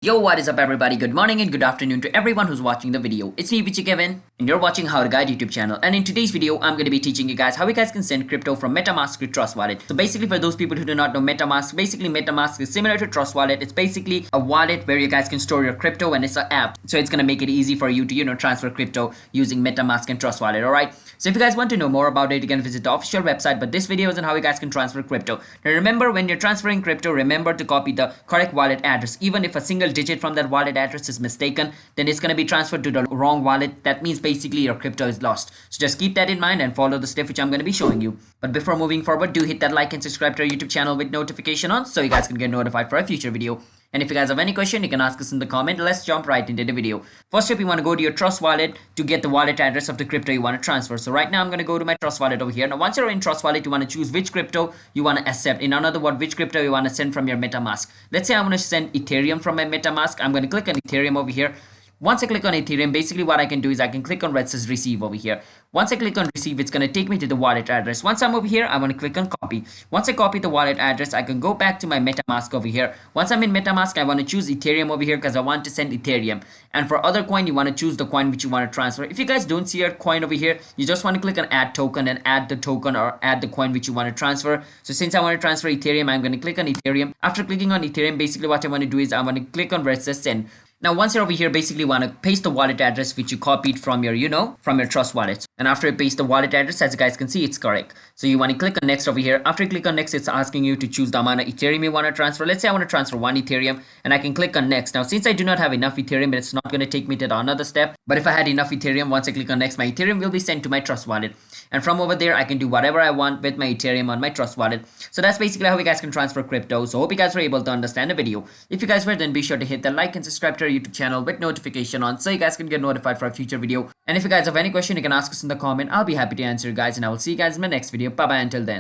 Yo, what is up everybody? Good morning and good afternoon to everyone who's watching the video. It's me, Vichi Kevin, and you're watching How to Guide YouTube channel. And in today's video, I'm going to be teaching you guys how you guys can send crypto from MetaMask to Trust Wallet. So basically, for those people who do not know MetaMask, MetaMask is similar to Trust Wallet. It's basically a wallet where you guys can store your crypto, and it's an app. So it's going to make it easy for you to, transfer crypto using MetaMask and Trust Wallet, alright? So if you guys want to know more about it, you can visit the official website, but this video is on how you guys can transfer crypto. Now remember, when you're transferring crypto, remember to copy the correct wallet address. Even if a single digit from that wallet address is mistaken, then it's going to be transferred to the wrong wallet. That means basically your crypto is lost. So just keep that in mind and follow the step which I'm going to be showing you. But before moving forward, do hit that like and subscribe to our YouTube channel with notification on so you guys can get notified for a future video. And if you guys have any question, you can ask us in the comment. Let's jump right into the video. First step, you want to go to your Trust Wallet to get the wallet address of the crypto you want to transfer. So right now I'm going to go to my Trust Wallet over here. Now once you're in Trust Wallet, you want to choose which crypto you want to accept. In another word, which crypto you want to send from your MetaMask. Let's say I want to send Ethereum from my MetaMask. I'm going to click on Ethereum over here. Once I click on Ethereum, basically what I can do is I can click on where it says receive over here. Once I click on receive, it's going to take me to the wallet address. Once I'm over here, I want to click on copy. Once I copy the wallet address, I can go back to my MetaMask over here. Once I'm in MetaMask, I want to choose Ethereum over here because I want to send Ethereum. And for other coin, you want to choose the coin which you want to transfer. If you guys don't see your coin over here, you just want to click on add token and add the token or add the coin which you want to transfer. So since I want to transfer Ethereum, I'm going to click on Ethereum. After clicking on Ethereum, basically what I want to do is I want to click on where it says send. Now, once you're over here, basically want to paste the wallet address which you copied from your, from your Trust Wallet. And after you paste the wallet address, as you guys can see, it's correct. So you want to click on next over here. After you click on next, it's asking you to choose the amount of Ethereum you want to transfer. Let's say I want to transfer 1 Ethereum and I can click on next. Now, since I do not have enough Ethereum, it's not going to take me to another step. But if I had enough Ethereum, once I click on next, my Ethereum will be sent to my Trust Wallet. And from over there, I can do whatever I want with my Ethereum on my Trust Wallet. So that's basically how you guys can transfer crypto. So hope you guys were able to understand the video. If you guys were, then be sure to hit the like and subscribe to our YouTube channel with notification on so you guys can get notified for a future video. And if you guys have any question, you can ask us in the comment. I'll be happy to answer you guys, and I will see you guys in my next video. Bye bye until then.